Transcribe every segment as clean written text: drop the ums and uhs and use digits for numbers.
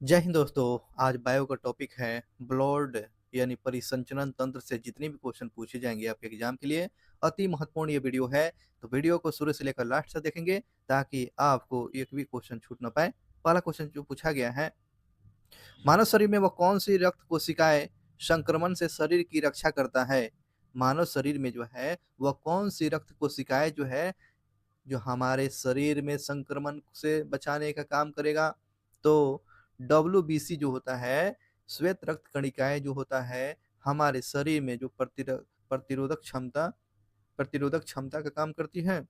जय हिंद दोस्तों। आज बायो का टॉपिक है ब्लड यानी परिसंचरण तंत्र से जितने भी क्वेश्चन पूछे जाएंगे आपके एग्जाम के लिए अति महत्वपूर्ण ये वीडियो है। तो वीडियो को शुरू से लेकर लास्ट तक देखेंगे ताकि आपको एक भी क्वेश्चन छूट ना पाए। पहला क्वेश्चन जो पूछा गया है, मानव शरीर में वह कौन सी रक्त कोशिकाएं संक्रमण से शरीर की रक्षा करता है। मानव शरीर में जो है वह कौन सी रक्त कोशिकाएं जो है जो हमारे शरीर में संक्रमण से बचाने का काम करेगा। तो डब्ल्यूबीसी जो होता है, श्वेत रक्त कणिकाएं जो होता है हमारे शरीर में जो प्रतिरोधक क्षमता प्रतिरोधक क्षमता का काम करती है।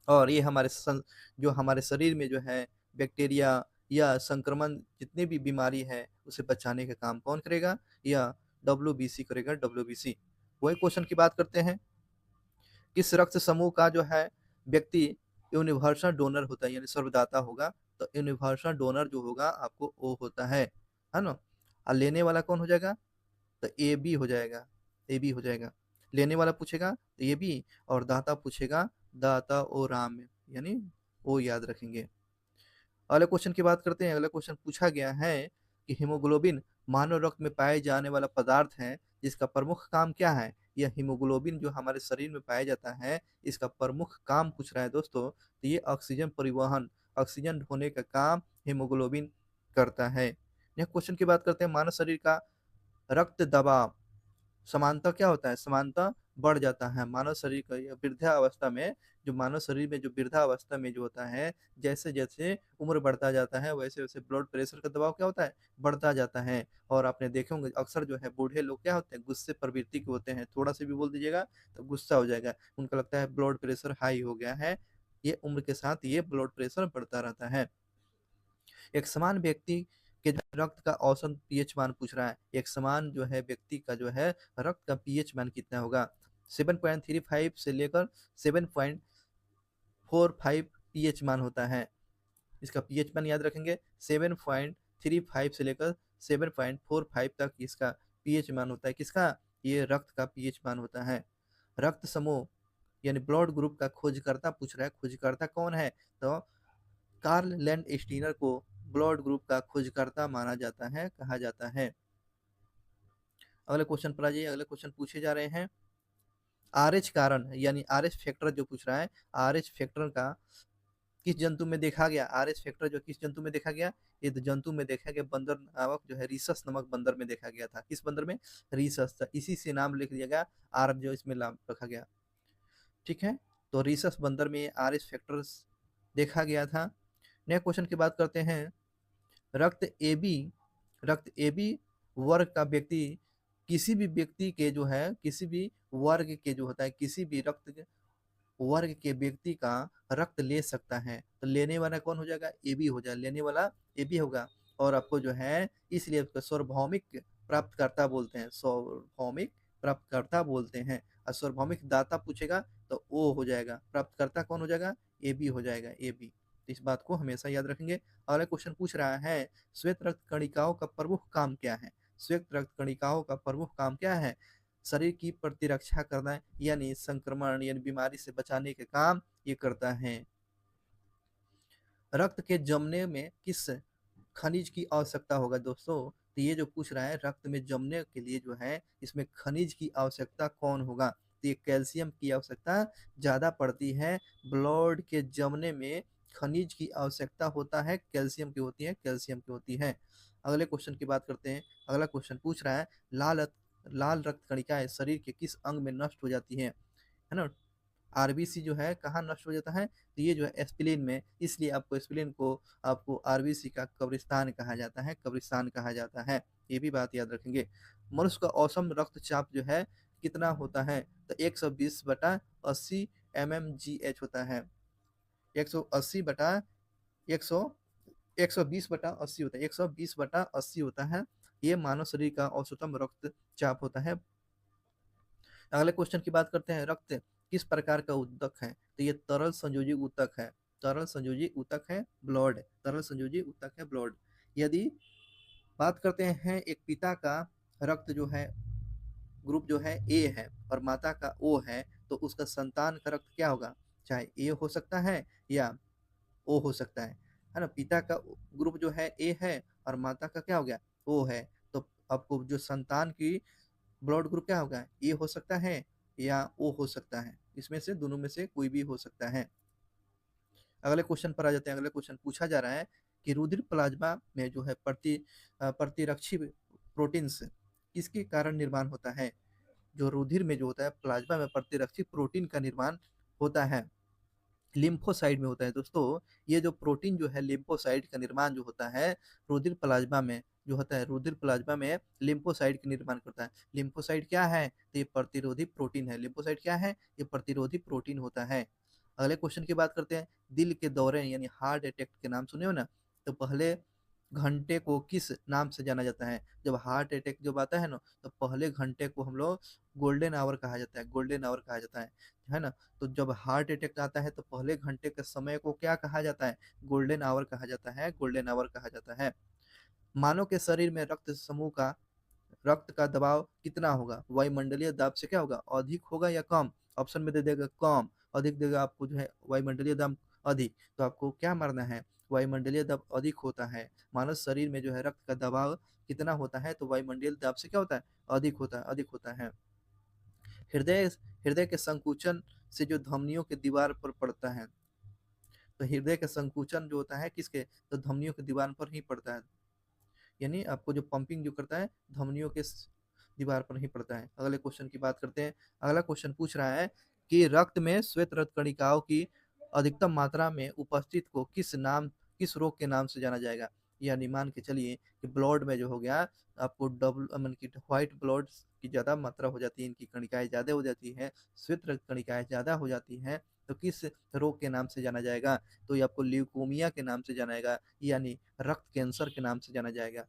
और ये जो हमारे शरीर में जो है बैक्टीरिया या संक्रमण जितने भी बीमारी है उसे बचाने का काम कौन करेगा, या डब्ल्यूबीसी करेगा। डब्ल्यूबीसी वही क्वेश्चन की बात करते हैं, किस रक्त समूह का जो है व्यक्ति यूनिवर्सल डोनर होता है यानी सर्वदाता होगा। तो यूनिवर्सल डोनर जो होगा आपको ओ होता है ना। और लेने वाला कौन हो जाएगा, तो ए बी हो जाएगा। ए बी हो जाएगा। लेने वाला पूछेगा तो ए बी, और दाता पूछेगा दाता ओ राम, यानी ओ याद रखेंगे। अगले क्वेश्चन की बात करते हैं। अगला क्वेश्चन पूछा गया है कि हीमोग्लोबिन मानव रक्त में पाए जाने वाला पदार्थ है जिसका प्रमुख काम क्या है। यह हीमोग्लोबिन जो हमारे शरीर में पाया जाता है इसका प्रमुख काम पूछ रहा है दोस्तों। तो ये ऑक्सीजन परिवहन, ऑक्सीजन ढोने का काम हीमोग्लोबिन करता है। यह क्वेश्चन की बात करते हैं, मानव शरीर का रक्त दबाव समानता क्या होता है, समानता बढ़ जाता है मानव शरीर का। यह वृद्धावस्था में, जो मानव शरीर में जो वृद्धावस्था में जो होता है, जैसे जैसे उम्र बढ़ता जाता है वैसे वैसे ब्लड प्रेशर का दबाव क्या होता है, बढ़ता जाता है। और आपने देखे होंगे अक्सर जो है बूढ़े लोग क्या होते हैं, गुस्से प्रवृत्ति के होते हैं। थोड़ा सा भी बोल दीजिएगा तो गुस्सा हो जाएगा, उनका लगता है ब्लड प्रेशर हाई हो गया है। ये उम्र के साथ ये ब्लड प्रेशर बढ़ता रहता है। एक समान व्यक्ति के जो रक्त का औसत पीएच मान पूछ रहा है, एक समान जो है व्यक्ति का जो है रक्त का पीएच मान कितना होगा। 7.35 से लेकर 7.45 पीएच मान होता है। इसका पीएच मान याद रखेंगे, 7.35 से लेकर 7.45 तक इसका पीएच मान होता है। किसका, ये रक्त का पीएच मान होता है। रक्त समूह यानी ब्लड ग्रुप का खोजकर्ता पूछ रहा है, खोजकर्ता कौन है। तो कार्ल लैंड स्टीनर को ब्लड ग्रुप का खोजकर्ता माना जाता है, कहा जाता है। अगले क्वेश्चन पर आ जाइए। अगले क्वेश्चन पूछे जा रहे हैं, आरएच कारण यानी आरएच फैक्टर जो पूछ रहा है, आरएच फैक्टर का किस जंतु में देखा गया। आरएच फैक्टर जो किस जंतु में देखा गया, ये तो जंतु में देखा गया बंदर नामक जो है रीसस नामक बंदर में देखा गया था। किस बंदर में, रीसस था, इसी से नाम लिख दिया गया, आर जो इसमें नाम रखा गया। ठीक है, तो रीसस बंदर में आरएच फैक्टर देखा गया था। नेक्स्ट क्वेश्चन की बात करते हैं, रक्त एबी, रक्त एबी वर्ग का व्यक्ति किसी भी व्यक्ति के जो है, किसी भी वर्ग के जो होता है, किसी भी रक्त के वर्ग के व्यक्ति का रक्त ले सकता है। तो लेने वाला कौन हो जाएगा, एबी हो जाएगा, लेने वाला एबी होगा। और आपको जो है इसलिए उसको सार्वभौमिक प्राप्तकर्ता बोलते हैं, सार्वभौमिक प्राप्तकर्ता बोलते हैं। और सार्वभौमिक दाता पूछेगा तो ओ हो जाएगा, प्राप्तकर्ता कौन हो जाएगा, एबी हो जाएगा, एबी। तो इस बात को हमेशा याद रखेंगे। अगला क्वेश्चन पूछ रहा है, श्वेत रक्त कणिकाओं का प्रमुख काम क्या है। श्वेत रक्त कणिकाओं का प्रमुख काम क्या है, शरीर की प्रतिरक्षा करना यानी संक्रमण यानी बीमारी से बचाने के काम ये करता है। रक्त के जमने में किस खनिज की आवश्यकता होगा दोस्तों। तो ये जो पूछ रहा है रक्त में जमने के लिए जो है इसमें खनिज की आवश्यकता कौन होगा। तो ये कैल्शियम की आवश्यकता ज्यादा पड़ती है। ब्लड के जमने में खनिज की आवश्यकता होता है, कैल्शियम की होती है, कैल्शियम की होती है। अगले क्वेश्चन की बात करते हैं। अगला क्वेश्चन पूछ रहा है, लाल रक्त कणिकाएं शरीर के किस अंग में नष्ट हो जाती है ना। आरबीसी जो है कहाँ नष्ट हो जाता है, तो ये जो है एस्पिलिन में। इसलिए आपको एस्पिलिन को आपको आरबीसी का कब्रिस्तान कहा जाता है, कब्रिस्तान कहा जाता है। ये भी बात याद रखेंगे। मनुष्य का औसम रक्तचाप जो है कितना होता है, तो 120/80 mmGH होता है। 180/100 120/80 होता है, 120/80 होता है। ये मानव शरीर का औसतम रक्तचाप होता है। अगले क्वेश्चन की बात करते हैं, रक्त किस प्रकार का ऊतक है। तो ये तरल संयोजी ऊतक है, तरल संयोजी ऊतक है ब्लड, तरल संयोजी ऊतक है ब्लड। यदि बात करते हैं एक पिता का रक्त जो है ग्रुप जो है ए है और माता का ओ है, तो उसका संतान का रक्त क्या होगा, चाहे ए हो सकता है या ओ हो सकता है ना। पिता का ग्रुप जो है ए है और माता का क्या हो गया, ओ है। तो आपको जो संतान की ब्लड ग्रुप क्या होगा, ए हो सकता है या ओ हो सकता है, इसमें से दोनों में से कोई भी हो सकता है। अगले क्वेश्चन पर आ जाते हैं। अगले क्वेश्चन पूछा जा रहा है कि रुधिर प्लाज्मा में जो है प्रतिरक्षी प्रोटीन्स किसके कारण निर्माण होता है। जो रुधिर में जो होता है प्लाज्मा में प्रतिरक्षी प्रोटीन का निर्माण होता है, लिम्फोसाइट में होता है दोस्तों। ये जो प्रोटीन जो है लिम्फोसाइट का निर्माण जो होता है रुधिर प्लाज्मा में जो होता है, रुधिर प्लाज्मा में लिम्फोसाइट का निर्माण करता है। लिम्फोसाइट क्या है, तो ये प्रतिरोधी प्रोटीन है। लिम्फोसाइट क्या है, ये प्रतिरोधी प्रोटीन होता है। अगले क्वेश्चन की बात करते हैं। दिल के दौरे यानी हार्ट अटैक के नाम सुने हो ना, तो पहले घंटे को किस नाम से जाना जाता है। जब हार्ट अटैक जब आता है ना, तो पहले घंटे को हम लोग गोल्डन आवर कहा जाता है, गोल्डन आवर कहा जाता है ना। तो जब हार्ट अटैक आता है तो पहले घंटे के समय को क्या कहा जाता है, गोल्डन आवर कहा जाता है, गोल्डन आवर कहा जाता है। मानव के शरीर में रक्त का दबाव कितना होगा, वायुमंडलीय दाब से क्या होगा, अधिक होगा या कम। ऑप्शन में दे देगा कम, अधिक देगा आपको जो है वायुमंडलीय दाब अधिक। तो आपको क्या मारना है, वायुमंडलीय दाब अधिक होता है। मानव शरीर में जो है रक्त का दबाव कितना होता है, तो वायुमंडलीय दाब से क्या होता है, अधिक होता है, अधिक होता है। हृदय हृदय के संकुचन से जो धमनियों के दीवार पर पड़ता है, तो हृदय का संकुचन जो होता है किसके, तो धमनियों के दीवार पर ही पड़ता है। यानी आपको जो पंपिंग जो करता है धमनियों के दीवार पर ही पड़ता है। अगले क्वेश्चन की बात करते हैं। अगला क्वेश्चन पूछ रहा है कि रक्त में श्वेत रक्त कणिकाओं की अधिकतम मात्रा में उपस्थित को किस रोग के नाम से जाना जाएगा। यानी मान के चलिए कि ब्लड में जो हो गया आपको डबल मन की व्हाइट ब्लड की ज्यादा मात्रा हो जाती है, इनकी कणिकाएं ज्यादा हो जाती है, श्वेत रक्त कणिकाएं ज्यादा हो जाती हैं, तो किस रोग के नाम से जाना जाएगा। तो ये आपको ल्यूकोमिया के नाम से जाना जाएगा, यानी रक्त कैंसर के नाम से जाना जाएगा।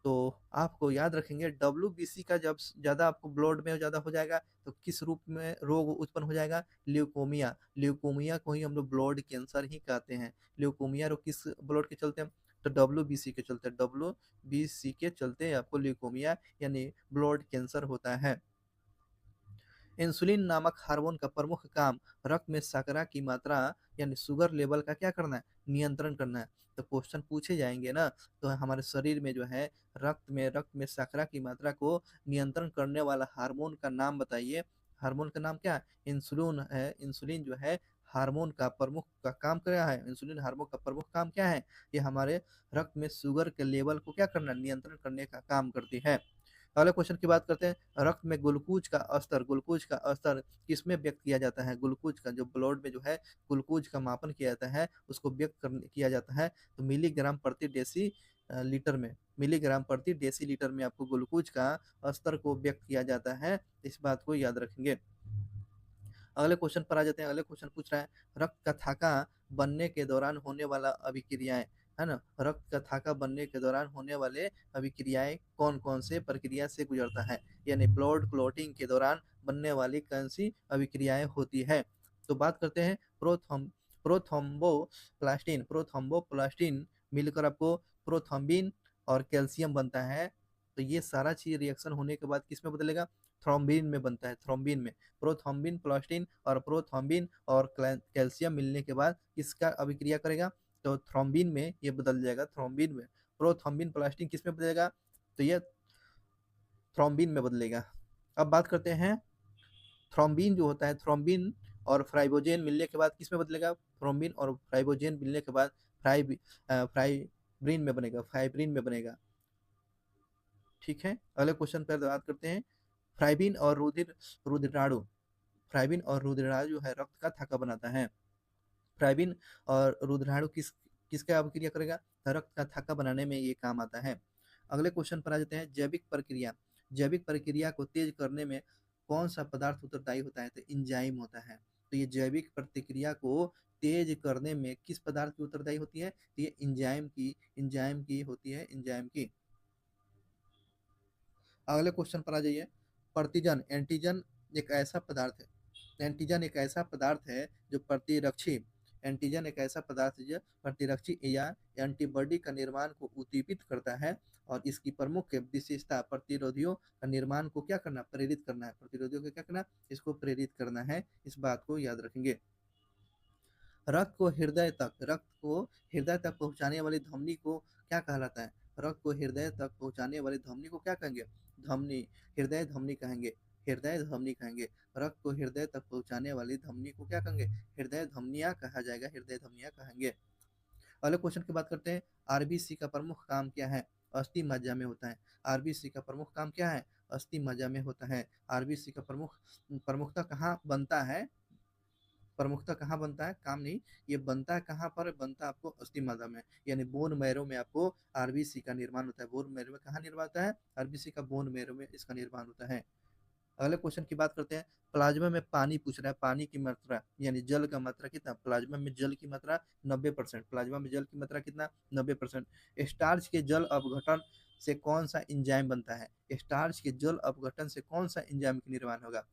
तो आपको याद रखेंगे डब्ल्यूबीसी का जब ज्यादा आपको ब्लड में ज्यादा हो जाएगा तो किस रूप में रोग उत्पन्न हो जाएगा, ल्यूकोमिया। ल्यूकोमिया को ही हम लोग ब्लड कैंसर ही कहते हैं। ल्यूकोमिया रोग किस ब्लड के चलते हैं, तो डब्ल्यूबीसी के चलते, डब्ल्यूबीसी के चलते आपको ल्यूकोमिया यानी ब्लड कैंसर होता है। इंसुलिन नामक हार्मोन का प्रमुख काम रक्त में शर्करा की मात्रा यानी शुगर लेवल का क्या करना है, नियंत्रण करना है। तो क्वेश्चन पूछे जाएंगे ना, तो हमारे शरीर में जो है रक्त में शर्करा की मात्रा को नियंत्रण करने वाला हार्मोन का नाम बताइए। हार्मोन का नाम क्या है, इंसुलिन है। इंसुलिन जो है हार्मोन का प्रमुख का काम क्या है, इंसुलिन हार्मोन का प्रमुख काम क्या है, ये हमारे रक्त में शुगर के लेवल को क्या करना, नियंत्रण करने का काम करती है। अगले क्वेश्चन की बात करते हैं। रक्त में ग्लूकोज का स्तर किसमें व्यक्त किया जाता है। ग्लूकोज का जो ब्लड में जो है ग्लूकोज का मापन किया जाता है, उसको किया जाता है तो मिलीग्राम प्रति डेसी लीटर में, मिलीग्राम प्रति डेसी लीटर में आपको ग्लूकोज का स्तर को व्यक्त किया जाता है। इस बात को याद रखेंगे। अगले क्वेश्चन पर आ जाते हैं। अगले क्वेश्चन पूछ रहा है रक्त का थाका बनने के दौरान होने वाला अभिक्रियाएं, है ना। रक्त का थाका बनने के दौरान होने वाले अभिक्रियाएं कौन कौन से प्रक्रिया से गुजरता है, यानी ब्लड क्लॉटिंग के दौरान बनने वाली कौन सी अभिक्रियाएं होती है। तो बात करते हैं प्रोथ्रोम्बोप्लास्टिन मिलकर आपको प्रोथ्रोम्बिन और कैल्शियम बनता है। तो ये सारा चीज रिएक्शन होने के बाद किस में बदलेगा, थ्रोम्बिन में बनता है, थ्रोम्बिन में। प्रोथ्रोम्बिन प्लास्टिन और प्रोथ्रोम्बिन और कैल्शियम मिलने के बाद किसका अभिक्रिया करेगा, तो थ्रोम्बिन में ये बदल जाएगा, थ्रोम्बिन में। प्रोथ्रोम्बिन प्लास्टिन किस में बदलेगा, तो ये थ्रोम्बिन में बदलेगा। अब बात करते हैं थ्रोम्बिन जो होता है, थ्रोम्बिन और फ्राइबोजेन मिलने के बाद किस में बदलेगा, थ्रोम्बिन और फ्राइबोजेन मिलने के बाद फ्राइब्रिन में बनेगा, फाइब्रिन में बनेगा। ठीक है, अगले क्वेश्चन पर बात करते हैं। फ्राइबिन और रुधिराणु फ्राइबिन और रुधिराणु जो है रक्त का थाका बनाता है। फ्राइबिन और रुधिराणु किसका अभिक्रिया करेगा, रक्त का थाका बनाने में ये काम आता है। अगले क्वेश्चन पर आ जाते हैं। जैविक प्रक्रिया को तेज करने में कौन सा पदार्थ उत्तरदायी होता है, तो इंजाइम होता है। तो ये जैविक प्रतिक्रिया को तेज करने में किस पदार्थ की उत्तरदायी होती है, तो ये इंजाइम की होती है, इंजाइम की। अगले क्वेश्चन पर आ जाइए। प्रतिजन एंटीजन एक ऐसा पदार्थ है एंटीजन एक ऐसा पदार्थ है जो प्रतिरक्षी एंटीजन एक ऐसा पदार्थ है जो प्रतिरक्षी या एंटीबॉडी का निर्माण को उत्तेजित करता है। और इसकी प्रमुख विशेषता प्रतिरोधियों का निर्माण को क्या करना, प्रेरित करना है। प्रतिरोधियों को क्या करना, इसको प्रेरित करना है। इस बात को याद रखेंगे। रक्त को हृदय तक पहुंचाने वाली धमनी को क्या कहलाता है, रक्त को हृदय तक पहुंचाने वाली धमनी को क्या कहेंगे? धमनी, हृदय धमनी कहेंगे, हृदय धमनी कहेंगे। रक्त को हृदय तक पहुंचाने वाली धमनी को क्या कहेंगे? हृदय धमनियां कहा जाएगा, हृदय धमनियां कहेंगे। अगले क्वेश्चन की बात करते हैं, आरबीसी का प्रमुख काम क्या है? अस्थि मज्जा में होता है। आरबीसी का प्रमुख काम क्या है? अस्थि मज्जा में होता है। आरबीसी का प्रमुखता कहाँ बनता है? प्रमुखता कहाँ बनता है? काम नहीं, ये बनता है कहाँ पर? बनता है आपको अस्थि मज्जा में, यानी बोन मैरो में आपको आरबीसी का निर्माण होता है। बोन मैरो में कहाँ निर्माण होता है? आरबीसी का बोन मैरो में इसका निर्माण होता है। अगले क्वेश्चन की बात करते हैं, प्लाज्मा में पानी पूछ रहा है, पानी की मात्रा यानी जल का मात्रा कितना? प्लाज्मा में जल की मात्रा 90%। प्लाज्मा में जल की मात्रा कितना? 90%। स्टार्च के जल अपघटन से कौन सा एंजाइम बनता है? स्टार्च के जल अपघटन से कौन सा एंजाइम का निर्माण होगा?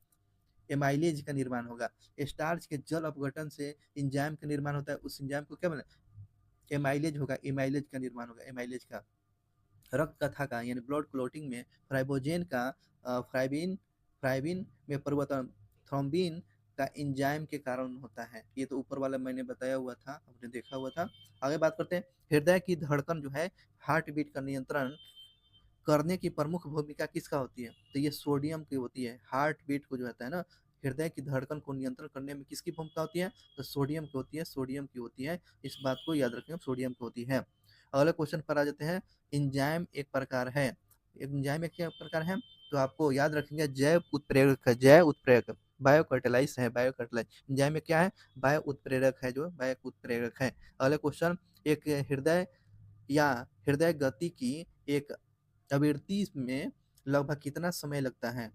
एमाइलेज का निर्माण होगा। स्टार्च के जल अपघटन से एंजाइम का निर्माण होता है, उस एंजाइम को क्या बना? एमाइलेज होगा, एमाइलेज का निर्माण होगा, एमाइलेज का। रक्त कथा का यानी ब्लड क्लोटिंग में फ्राइबोजेन का फ्राइबिन फ्राइबिन में परिवर्तन थ्रोम्बिन का एंजाइम के कारण होता है। ये तो ऊपर वाला मैंने बताया हुआ था, आपने देखा हुआ था। आगे बात करते हैं, हृदय की धड़कन जो है, हार्ट बीट का नियंत्रण करने की प्रमुख भूमिका किसका होती है? तो ये सोडियम की होती है। हार्ट बीट को जो होता है ना, हृदय की धड़कन को नियंत्रण करने में किसकी भूमिका होती है? तो सोडियम की होती है, सोडियम की होती है। इस बात को याद रखें, सोडियम की होती है। अगले क्वेश्चन पर आ जाते हैं, एंजाइम एक प्रकार है, एंजाइम एक क्या प्रकार है? तो आपको याद रखेंगे, जैव उत्प्रेरक है, जैव उत्प्रेरक, बायोकैटालाइज है, बायोकैटालाइज। एंजाइम में क्या है? बायो उत्प्रेरक है, जो बायो उत्प्रेरक है। अगले क्वेश्चन, एक हृदय या हृदय गति की एक आवृत्ति में लगभग कितना समय लगता है?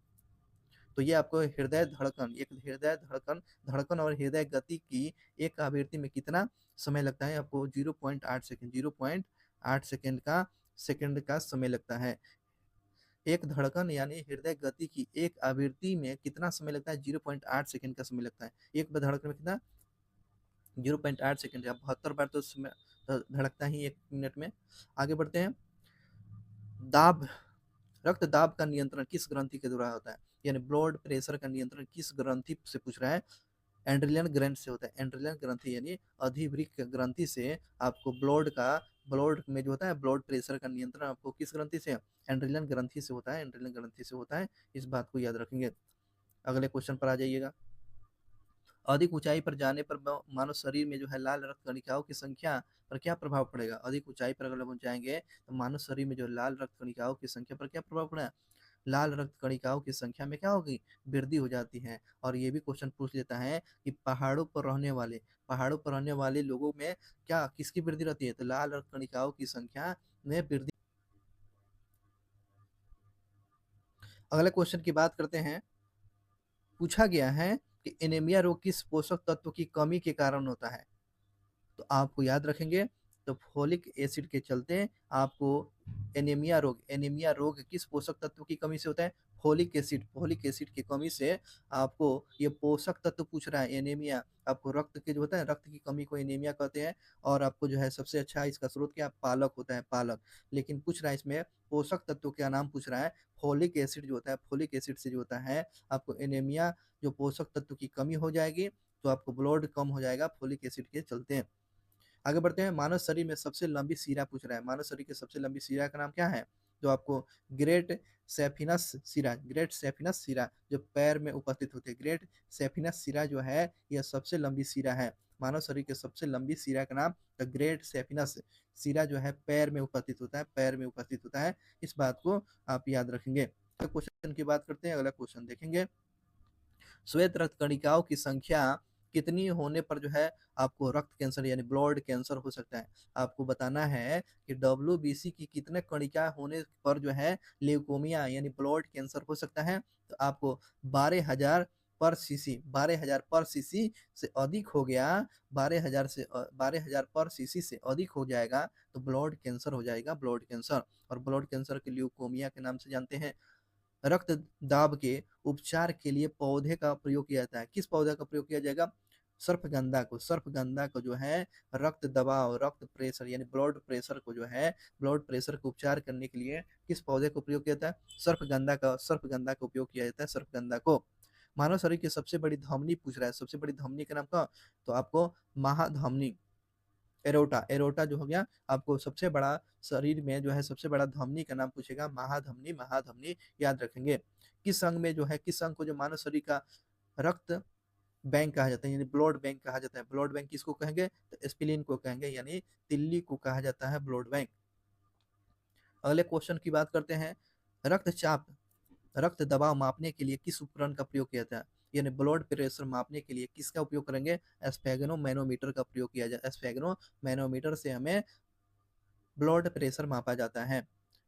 तो ये आपको हृदय धड़कन, एक हृदय धड़कन, धड़कन और हृदय गति की एक आवृत्ति में कितना समय लगता है? आपको 0.8 सेकंड, 0.8 सेकंड का समय लगता है। एक धड़कन यानी हृदय गति की एक आवृत्ति में कितना समय लगता है? 0.8 सेकंड का समय लगता है। एक धड़कन में कितना? 0.8 सेकंड। या 72 बार तो समय धड़कता ही एक मिनट में। आगे बढ़ते हैं, दाब, रक्त दाब का नियंत्रण किस ग्रंथि के द्वारा होता है? यानी ब्लड प्रेशर का नियंत्रण किस ग्रंथि से पूछ रहा है? एंड्रिलियन ग्रंथि से होता है। एंड्रिलियन ग्रंथि यानी अधिवृक्क ग्रंथि से आपको ब्लड में जो होता है ब्लड प्रेशर का नियंत्रण आपको किस ग्रंथि से? एंड्रिलियन ग्रंथि से होता है, एंड्रिलियन ग्रंथि से होता है। इस बात को याद रखेंगे। अगले क्वेश्चन पर आ जाइएगा, अधिक ऊंचाई पर जाने पर मानव शरीर में जो है लाल रक्त कणिकाओं की संख्या पर क्या प्रभाव पड़ेगा? अधिक ऊंचाई पर अगर हम जाएंगे तो मानव शरीर में जो लाल रक्त कणिकाओं की संख्या पर क्या प्रभाव पड़ेगा? लाल रक्त कणिकाओं की संख्या में क्या होगी? वृद्धि हो जाती है। और ये भी क्वेश्चन पूछ लेता है कि पहाड़ों पर रहने वाले लोगों में क्या किसकी वृद्धि रहती है? तो लाल रक्त कणिकाओं की संख्या में वृद्धि। अगले क्वेश्चन की बात करते हैं, पूछा गया है कि एनीमिया रोग किस पोषक तत्व की कमी के कारण होता है? तो आपको याद रखेंगे, तो फोलिक एसिड के चलते आपको एनीमिया रोग किस पोषक तत्व की कमी से होता है? फोलिक एसिड की कमी से आपको ये पोषक तत्व पूछ रहा है, एनीमिया। आपको रक्त के जो होता है, रक्त की कमी को एनीमिया कहते हैं। और आपको जो है सबसे अच्छा इसका स्रोत क्या? पालक होता है, पालक। लेकिन पूछ रहा है इसमें पोषक तत्व का नाम पूछ रहा है, फोलिक एसिड जो होता है, फोलिक एसिड से जो होता है आपको एनीमिया, जो पोषक तत्व की कमी हो जाएगी, तो आपको ब्लड कम हो जाएगा फोलिक एसिड के चलते। आगे बढ़ते हैं, मानव शरीर में सबसे लंबी शिरा पूछ रहा है, मानव शरीर की सबसे लंबी शिरा का नाम क्या है? जो आपको ग्रेट ग्रेट सेफिनस शिरा जो पैर में उपस्थित होती है, ग्रेट सेफिनस शिरा जो है यह सबसे लंबी शिरा है। मानव शरीर की सबसे लंबी शिरा का नाम द ग्रेट सेफिनस शिरा जो है पैर में उपस्थित होता है, पैर में उपस्थित होता है। इस बात को आप याद रखेंगे। क्वेश्चन की बात करते हैं, अगला क्वेश्चन देखेंगे, श्वेत रक्त कणिकाओं की संख्या कितनी होने पर जो है आपको रक्त कैंसर यानी ब्लड कैंसर हो सकता है? आपको बताना है कि WBC की कितने कणिका होने पर जो है ल्यूकोमिया यानी ब्लड कैंसर हो सकता है? तो आपको 12,000 पर सीसी, 12,000 पर सीसी से अधिक हो गया, 12,000 पर सीसी से अधिक हो जाएगा तो ब्लड कैंसर हो जाएगा, ब्लड कैंसर। और ब्लड कैंसर के ल्यूकोमिया के नाम से जानते हैं। रक्त दाब के उपचार के लिए पौधे का प्रयोग किया जाता है, किस पौधे का प्रयोग किया जाएगा? सर्पगंधा को जो है रक्त दबाव, रक्त प्रेशर यानी ब्लड प्रेशर को जो है ब्लड प्रेशर को उपचार करने के लिए किस पौधे को प्रयोग किया जाता है? सर्पगंधा का उपयोग किया जाता है, सर्पगंधा को। मानव शरीर की सबसे बड़ी धमनी पूछ रहा है, सबसे बड़ी धमनी का नाम क्या? तो आपको महाधमनी, एरोटा, एरोटा जो हो गया आपको सबसे बड़ा, शरीर में जो है सबसे बड़ा धमनी का नाम पूछेगा, महाधमनी, महाधमनी याद रखेंगे। किस अंग में जो है, किस अंग को जो मानव शरीर का रक्त बैंक कहा जाता है, यानी ब्लड बैंक कहा जाता है। ब्लड बैंक किसको कहेंगे, तो स्प्लीन को कहेंगे, यानी तिल्ली को कहा जाता है ब्लड बैंक। अगले क्वेश्चन की बात करते हैं, रक्तचाप, रक्त दबाव मापने के लिए किस उपकरण का प्रयोग किया जाता है, यानी ब्लड प्रेशर मापने के लिए किसका उपयोग करेंगे, स्फेगनो मैनोमीटर का प्रयोग किया जाए। स्फेगनो मैनोमीटर से हमें ब्लड प्रेशर मापा जाता है।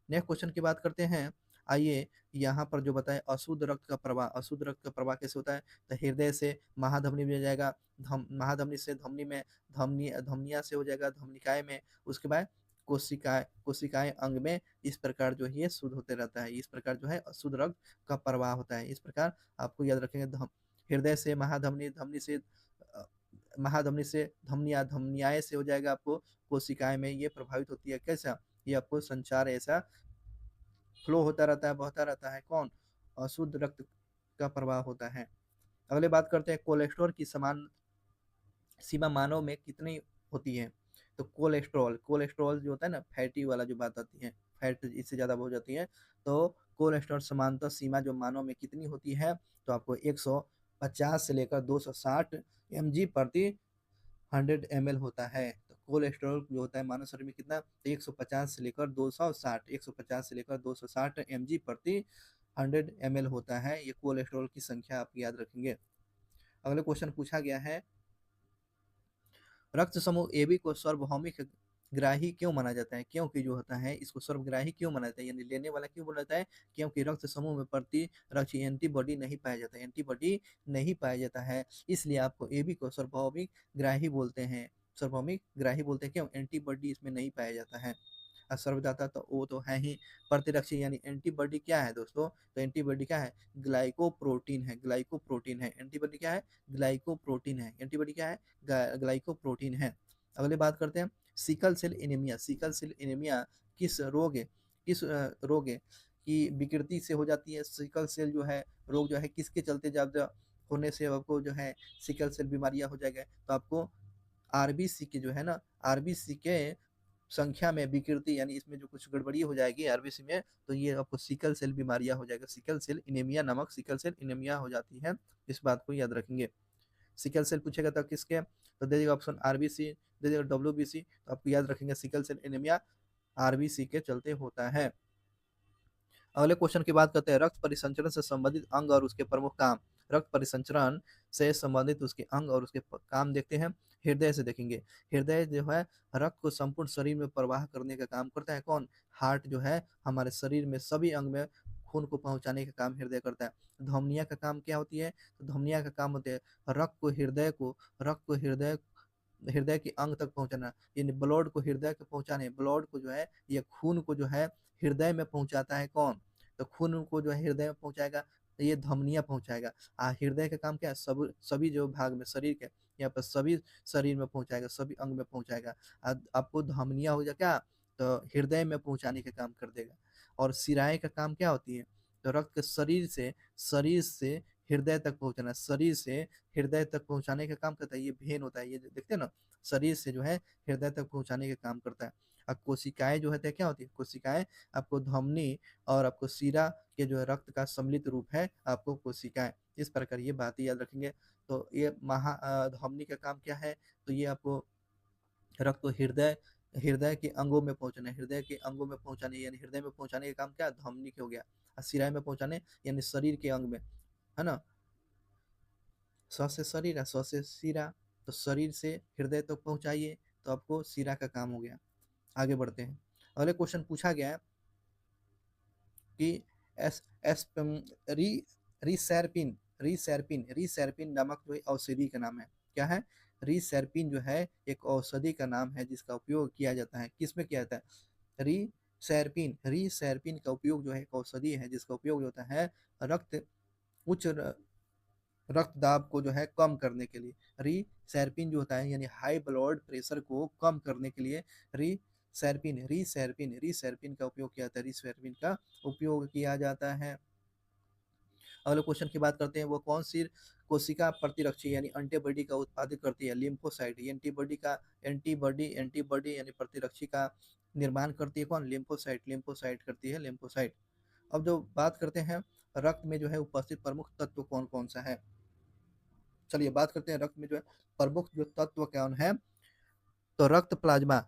नेक्स्ट क्वेश्चन की बात करते हैं, आइए यहाँ पर जो बताए अशुद्ध रक्त का प्रवाह, अशुद्ध रक्त का प्रवाह कैसे होता है, तो हृदय से महाधमनी में जाएगा, महाधमनी से धमनी में, धमनी धमनिया से हो जाएगा धमनिकाय में, उसके बाद कोशिकाएं, कोशिकाएं अंग में। इस प्रकार जो है ये शुद्ध होते रहता है, इस प्रकार जो है अशुद्ध रक्त का प्रवाह होता है। इस प्रकार आपको याद रखेंगे, हृदय से महाधमनी, धमनी से महाधमनी से धमनिया, धमनियाए से हो जाएगा आपको कोशिकाएं में, ये प्रभावित होती है। कैसा, ये आपको संचार ऐसा फ्लो होता रहता है, बहता रहता है, कौन, अशुद्ध रक्त का प्रवाह होता है। अगले बात करते हैं, कोलेस्ट्रॉल की समान सीमा मानव में कितनी होती है, तो कोलेस्ट्रॉल, कोलेस्ट्रॉल जो होता है ना, फैटी वाला जो बात आती है, फैट इससे ज्यादा हो जाती है, तो कोलेस्ट्रॉल समानता सीमा जो मानव में कितनी होती है, तो आपको 150 से लेकर 260 mg प्रति 100 ml होता है। तो कोलेस्ट्रॉल जो होता है मानव शरीर में कितना, तो 150 से लेकर 260, 150 से लेकर 260 mg प्रति 100 ml होता है, ये कोलेस्ट्रॉल की संख्या आप याद रखेंगे। अगले क्वेश्चन पूछा गया है, रक्त समूह AB को सार्वभौमिक ग्राही क्यों माना जाता है, क्योंकि जो होता है इसको सर्वग्राही क्यों माना जाता है, यानी लेने वाला क्यों बोला जाता है, क्योंकि रक्त समूह में प्रतिरक्षी एंटीबॉडी नहीं पाया जाता है, एंटीबॉडी नहीं पाया जाता है, इसलिए आपको AB को सार्वभौमिक ग्राही बोलते हैं, सार्वभौमिक ग्राही बोलते हैं, क्यों, एंटीबॉडी इसमें नहीं पाया जाता है। सर्वदाता तो वो तो है ही, प्रतिरक्षी यानी एंटीबॉडी क्या है दोस्तों, तो एंटीबॉडी क्या है, ग्लाइकोप्रोटीन है, ग्लाइकोप्रोटीन है, एंटीबॉडी क्या है, ग्लाइकोप्रोटीन है, एंटीबॉडी क्या है, ग्लाइकोप्रोटीन है। अगले बात करते हैं, sickle cell anaemia, sickle cell anaemia किस रोग है, किस रोग है की विकृति से हो जाती है, सिकल सेल जो है रोग जो है किसके चलते ज्यादा होने से आपको जो है सिकल सेल बीमारियां हो जाएगा, तो आपको आरबीसी के जो है ना, आरबीसी के संख्या में विकृति, यानी इसमें जो कुछ गड़बड़ी हो जाएगी आरबीसी में, तो ये आपको सिकल सेल बीमारियां हो जाएगा, सिकल सेल इनेमिया नामक सिकल सेल इनेमिया हो जाती है। इस बात को याद रखेंगे। सिकल सेल पूछेगा तो किसके, तो दे देगा ऑप्शन आरबीसी, दे देगा डब्ल्यूबीसी, तो आपको याद रखेंगे सिकल सेल इनेमिया आरबीसी के चलते होता है। अगले क्वेश्चन की बात करते हैं, रक्त परिसंचरण से संबंधित अंग और उसके प्रमुख काम, रक्त परिसंचरण से संबंधित उसके अंग और उसके काम देखते हैं। हृदय से देखेंगे, हृदय जो है रक्त को संपूर्ण शरीर में प्रवाह करने का काम करता है, कौन, हार्ट जो है हमारे शरीर में सभी अंग में खून को पहुंचाने का काम हृदय करता है। धमनिया का काम क्या होती है, तो धमनिया का काम होता है रक्त को हृदय को, रक्त को हृदय, हृदय के अंग तक पहुंचाना, यानी ब्लड को हृदय को पहुंचाने, ब्लड को जो है ये खून को जो है हृदय में पहुंचाता है, कौन, तो खून को जो है हृदय में पहुंचाएगा, तो ये धमनिया पहुंचाएगा। हृदय का काम क्या है, सब सभी जो भाग में शरीर के, यहाँ पर सभी शरीर में पहुंचाएगा, सभी अंग में पहुंचाएगा। आपको धमनिया हो जाए क्या, तो हृदय में पहुंचाने का काम कर देगा। और सिराएं का काम क्या होती है, तो रक्त शरीर से, शरीर से हृदय तक पहुंचाना, शरीर से हृदय तक पहुंचाने का काम करता है, ये भेन होता है, ये देखते हैं ना, शरीर से जो है हृदय तक पहुंचाने का काम करता है। अब कोशिकाएं जो है क्या होती है, कोशिकाएं आपको धमनी और आपको शिरा के जो है रक्त का सम्मिलित रूप है आपको कोशिकाएं। इस प्रकार ये बातें याद रखेंगे। तो ये धमनी का काम क्या है, तो ये आपको रक्त को हृदय, हृदय के अंगों में पहुंचाना, हृदय के अंगों में पहुंचाने, यानी हृदय में पहुंचाने का काम क्या, धमनी के हो गया। और शिरा में पहुंचाने यानी शरीर के अंग में, है ना, स से शरीर है, स से शिरा, तो शरीर से हृदय तक पहुंचाइए, तो आपको शिरा का काम हो गया। आगे बढ़ते हैं, अगले क्वेश्चन पूछा गया है कि एस एस री रिसैरपिन, रिसैरपिन, रिसैरपिन नामक जो औषधि का नाम है, क्या है, रिसैरपिन जो है एक औषधि का नाम है जिसका उपयोग किया जाता है, किसमें किया जाता है, रिसैरपिन, रिसैरपिन का उपयोग जो है एक औषधि है जिसका उपयोग होता है रक्त, उच्च रक्तदाब को जो है कम करने के लिए, रिसैरपिन जो होता है यानी हाई ब्लड प्रेशर को कम करने के लिए रिसैरपिन, रिसैरपिन, रिसैरपिन का उपयोग किया जाता है, रिसैरपिन का उपयोग किया जाता है। अगले क्वेश्चन की बात करते हैं, वो कौन सी कोशिका प्रतिरक्षी यानी एंटीबॉडी का उत्पादित करती है? लिम्फोसाइट। एंटीबॉडी यानी प्रतिरक्षी का निर्माण करती है कौन? लिम्फोसाइट करती है, लिम्फोसाइट। अब जो बात करते हैं, रक्त में जो है उपस्थित प्रमुख तत्व कौन कौन सा है? चलिए बात करते हैं रक्त में जो है प्रमुख जो तत्व कौन है। तो रक्त प्लाज्मा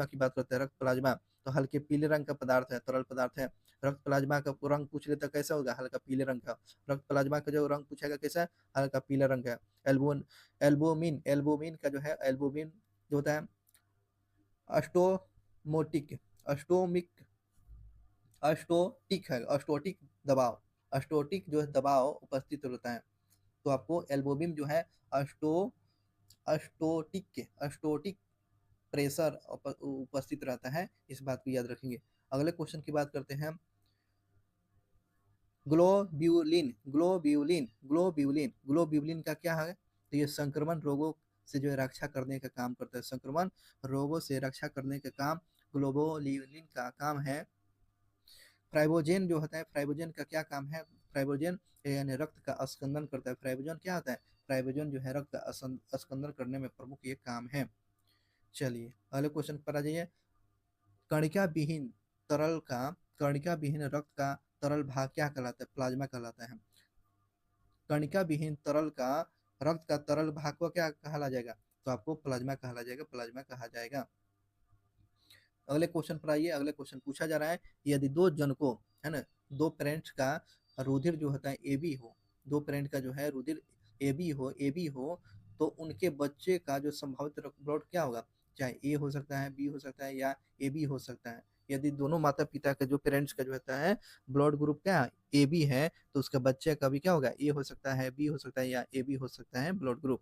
की बात करते हैं। रक्त प्लाज्मा तो हल्के पीले रंग का पदार्थ है, तरल पदार्थ है। रक्त प्लाज्मा का रंग पूछ लेता कैसा होगा? हल्का पीले रंग का। रक्त प्लाज्मा का जो रंग पूछेगा कैसा है? हल्का पीला रंग का। एल्बोन एल्बोमिन का जो है, एल्बोमिन जो होता है अस्टोमोटिक अस्टोमिक अस्टोटिक है, दबाव अस्टोटिक जो है दबाव उपस्थित होता है। तो आपको एल्बोमिन जो है अस्टो अस्टोटिक प्रेशर उपस्थित रहता है, इस बात को याद रखेंगे। अगले क्वेश्चन की बात करते हैं, ग्लोब्यूलिन का क्या है? तो ये संक्रमण रोगों से जो है रक्षा करने का काम करता है। संक्रमण रोगों से रक्षा करने का काम ग्लोबोल्यूलिन का काम है। फ्राइबोजेन जो होता है, फ्राइबोजेन का क्या काम है? फ्राइबोजेन यानी रक्त का स्कंदन करता है। फ्राइबोजेन क्या होता है? फ्राइबोजेन जो है रक्त का स्कंदन करने में प्रमुख ये काम है। चलिए अगले क्वेश्चन पर आ जाइए। कणिका विहीन तरल का कणिका विहीन रक्त का तरल भाग क्या कहलाता है? प्लाज्मा कहलाता है। कणिका विहीन तरल का रक्त का तरल भाग को क्या कहा जाएगा? तो आपको प्लाज्मा कहा जाएगा, प्लाज्मा कहा जाएगा। अगले क्वेश्चन पर आइए। अगले क्वेश्चन पूछा जा रहा है, यदि दो जनकों है ना, दो पेरेंट्स का रुधिर जो होता है ए बी हो, दो पेरेंट का जो है रुधिर ए बी हो, तो उनके बच्चे का जो संभावित ब्लड क्या होगा? चाहे ए हो सकता है, बी हो सकता है, या ए बी हो सकता है। यदि दोनों माता पिता का जो पेरेंट्स का जो होता है ब्लड ग्रुप क्या ए बी है, तो उसका बच्चे का भी क्या होगा? ए हो सकता है, बी हो सकता है, या ए बी हो सकता है ब्लड ग्रुप।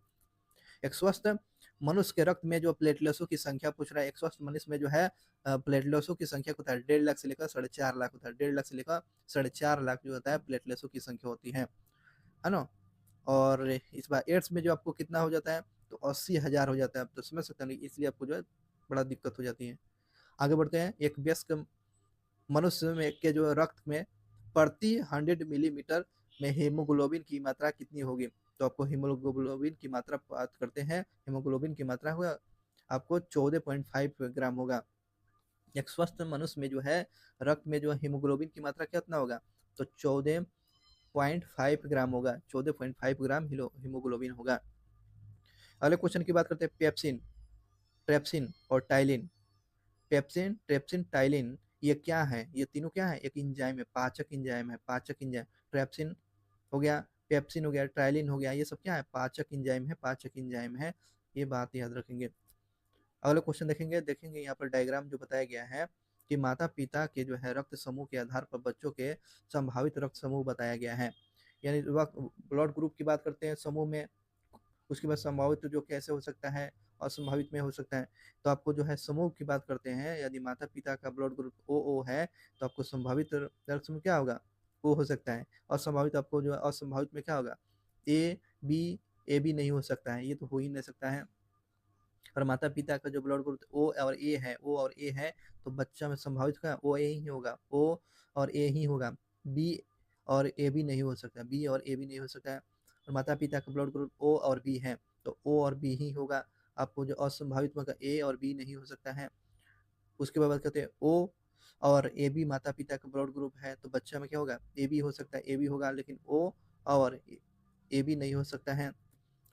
एक स्वस्थ मनुष्य के रक्त में जो प्लेटलेट्सों की संख्या पूछ रहा है, एक स्वस्थ मनुष्य में जो है प्लेटलेट्सों की संख्या होता है 1.5 लाख से लेकर 4.5 लाख होता है। 1.5 लाख से लेकर 4.5 लाख जो होता है प्लेटलेट्सों की संख्या होती है ना। और इस बार एड्स में जो आपको कितना हो जाता है? तो 80,000 हो जाता है। आप तो समझ सकते हैं, इसलिए आपको जो है बड़ा दिक्कत हो जाती है। आगे बढ़ते हैं। एक वयस्क मनुष्य में के जो रक्त में प्रति 100 मिलीमीटर में हीमोग्लोबिन की मात्रा कितनी होगी? तो आपको हीमोग्लोबिन की मात्रा बात करते हैं। हीमोग्लोबिन की मात्रा होगा आपको 14.5 ग्राम होगा। एक स्वस्थ मनुष्य में जो है रक्त में जो हीमोग्लोबिन की मात्रा कितना होगा? तो 14.5 ग्राम होगा। 14.5 ग्राम हीमोग्लोबिन होगा। अगले क्वेश्चन की बात करते हैं, पेप्सिन ट्रेप्सिन और टाइलिन। पेप्सिन ट्रेप्सिन टाइलिन ये क्या है? ये तीनों क्या है? एक इंजाइम है, पाचक इंजाइम। ट्रेप्सिन हो गया, पेप्सिन हो गया, ट्राइलिन हो गया, ये सब क्या है? पाचक इंजाइम है। ये बात याद रखेंगे। अगला क्वेश्चन देखेंगे यहाँ पर डायग्राम जो बताया गया है कि माता पिता के जो है रक्त समूह के आधार पर बच्चों के संभावित रक्त समूह बताया गया है। यानी ब्लड ग्रुप की बात करते हैं समूह में, उसके बाद संभावित जो कैसे हो सकता है, असंभावित में हो सकता है। तो आपको जो है समूह की बात करते हैं, यदि माता पिता का ब्लड ग्रुप ओ है, तो आपको संभावित रक्त समूह क्या होगा? ओ हो सकता है। असंभावित आपको जो है असंभावित में क्या होगा? ए बी ए बी नहीं हो सकता है, ये तो हो ही नहीं सकता है। और माता पिता का जो ब्लड ग्रुप ओ और ए है, तो बच्चा में संभावित क्या? ओ ए ही होगा, ओ और ए ही होगा। बी और ए बी नहीं हो सकता, बी और ए बी नहीं हो सकता है। और माता पिता का ब्लड ग्रुप ओ और बी है, तो ओ और बी ही होगा। आपको जो असंभावित में ए और बी नहीं हो सकता है। उसके बाद बात करते हैं, ओ और ए बी माता पिता का ब्लड ग्रुप है, तो बच्चा में क्या होगा? ए बी हो सकता है, ए बी होगा, लेकिन ओ और ए बी नहीं हो सकता है।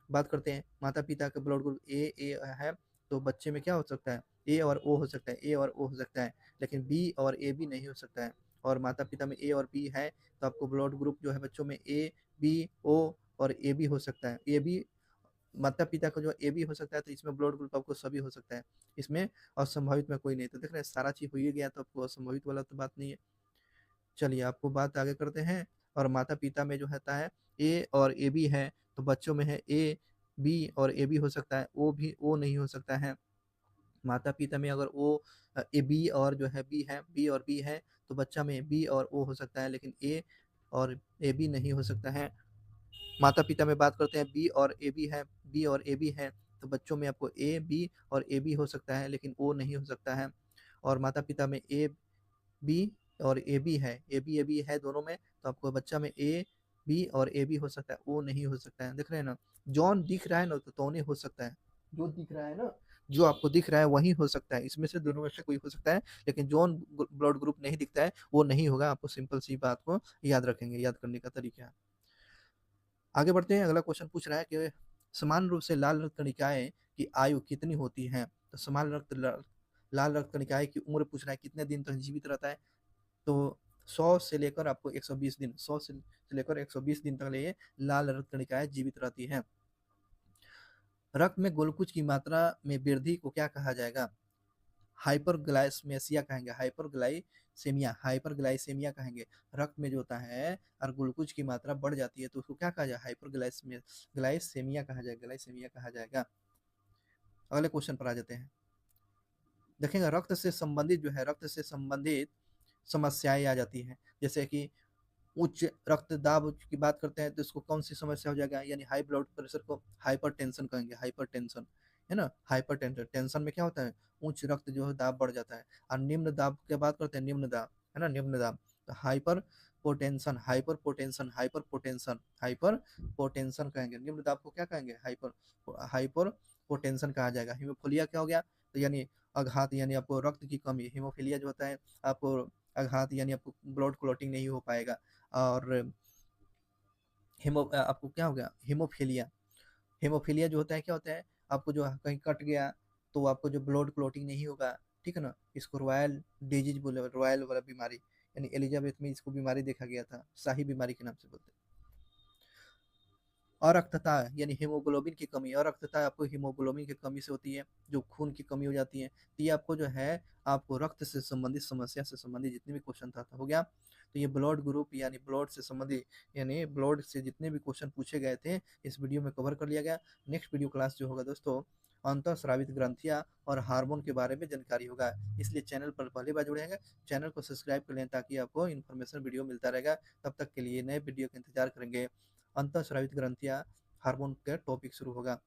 बात करते हैं माता पिता का ब्लड ग्रुप ए है, तो बच्चे में क्या हो सकता है? ए और ओ हो सकता है, ए और ओ हो सकता है, लेकिन बी और ए बी नहीं हो सकता है। और माता पिता में ए और बी है, तो आपको ब्लड ग्रुप जो है बच्चों में ए बी ओ और ए बी हो सकता है। ए बी माता पिता का जो ए बी हो सकता है, तो इसमें ब्लड ग्रुप आपको सभी हो सकता है। इसमें असंभावित में कोई नहीं। तो देख रहे हैं सारा चीज हो ही गया, तो आपको असंभावित वाला तो बात नहीं है। चलिए आपको बात आगे करते हैं। और माता पिता में जो होता है ए और ए बी है, तो बच्चों में है ए बी और ए बी हो सकता है, ओ भी ओ नहीं हो सकता है। माता पिता में अगर ओ ए बी और जो है बी और बी है, तो बच्चा में बी और ओ हो सकता है, लेकिन ए और ए बी नहीं हो सकता है। माता पिता में बात करते हैं बी और ए बी है, तो बच्चों में आपको ए बी और ए बी हो सकता है, लेकिन ओ नहीं हो सकता है। और माता पिता में ए बी और ए बी है दोनों में, तो आपको बच्चा में ए बी और ए बी हो सकता है, ओ नहीं हो सकता है। देख रहे हैं ना, जॉन दिख रहा है ना, तो टोनी हो सकता है। जो दिख रहा है ना, जो आपको दिख रहा है वही हो सकता है, इसमें से दोनों में से कोई हो सकता है। लेकिन जॉन ब्लड ग्रुप नहीं दिखता है, वो नहीं होगा। आपको सिंपल सी बात को याद रखेंगे, याद करने का तरीका है। आगे बढ़ते हैं, अगला क्वेश्चन पूछ रहा है कि समान रूप से लाल रक्त कणिकाएं की आयु कितनी होती है। तो लाल रक्त कणिकाएं की उम्र पूछ रहा है, कितने दिन तक जीवित रहता है। तो 100 से लेकर आपको 120 दिन, 100 से लेकर 120 दिन तक ये लाल रक्त कणिकाएं जीवित रहती हैं। रक्त में ग्लूकोज की मात्रा में वृद्धि को क्या कहा जाएगा। हाइपरग्लाइसेमिया कहेंगे, हाइपरग्लाइसेमिया कहेंगे। रक्त में जो होता है और ग्लूकोज की मात्रा बढ़ जाती है, तो उसको क्या कहा जाए, हाइपरग्लाइसेमिया ग्लाइसेमिया कहा जाएगा, ग्लाइसेमिया कहा जाएगा। अगले क्वेश्चन पर आ जाते हैं। देखेंगे रक्त से संबंधित समस्याएं आ जाती हैं, जैसे कि उच्च रक्तदाब की बात करते हैं, तो इसको कौन सी समस्या हो जाएगा, यानी हाई ब्लड प्रेशर को हाइपरटेंशन कहेंगे, हाइपरटेंशन, है ना। हाइपरटेंशन, टेंशन में क्या होता है, उच्च रक्त जो है दाब बढ़ जाता है। और निम्न दाब की बात करते हैं, निम्न दाब, है ना, निम्न दाब, तो हाइपर पोटेंशन कहेंगे। निम्न दाब को क्या कहेंगे, हाइपर पोटेंशन कहा जाएगा। हीमोफीलिया क्या हो गया, तो यानी आघात, यानी आपको रक्त की कमी। हीमोफीलिया जो होता है आपको आघात, यानी आपको ब्लड क्लॉटिंग नहीं हो पाएगा। और आपको क्या हो गया, हीमोफीलिया। हीमोफीलिया जो होता है क्या होता है, आपको जो कहीं कट गया तो आपको जो ब्लड क्लॉटिंग नहीं होगा, ठीक है ना। इसको रॉयल डिजीज बोले, रॉयल वाला बीमारी, यानी एलिजाबेथ में इसको बीमारी देखा गया था, शाही बीमारी के नाम से बोलते हैं। अरक्तता यानी हीमोग्लोबिन की कमी, अरक्तता आपको हीमोग्लोबिन की कमी से होती है, जो खून की कमी हो जाती है। तो ये आपको जो है, आपको रक्त से संबंधित समस्या से संबंधित जितने भी क्वेश्चन था हो गया। तो ये ब्लड ग्रुप यानी ब्लड से संबंधित, यानी ब्लड से जितने भी क्वेश्चन पूछे गए थे इस वीडियो में कवर कर लिया गया। नेक्स्ट वीडियो क्लास जो होगा दोस्तों, अंतःस्रावित ग्रंथियां और हार्मोन के बारे में जानकारी होगा। इसलिए चैनल पर पहली बार जुड़े हैं, चैनल को सब्सक्राइब कर लें, ताकि आपको इन्फॉर्मेशन वीडियो मिलता रहेगा। तब तक के लिए नए वीडियो का इंतजार करेंगे। अंतःस्रावित ग्रंथियां, हार्मोन का टॉपिक शुरू होगा।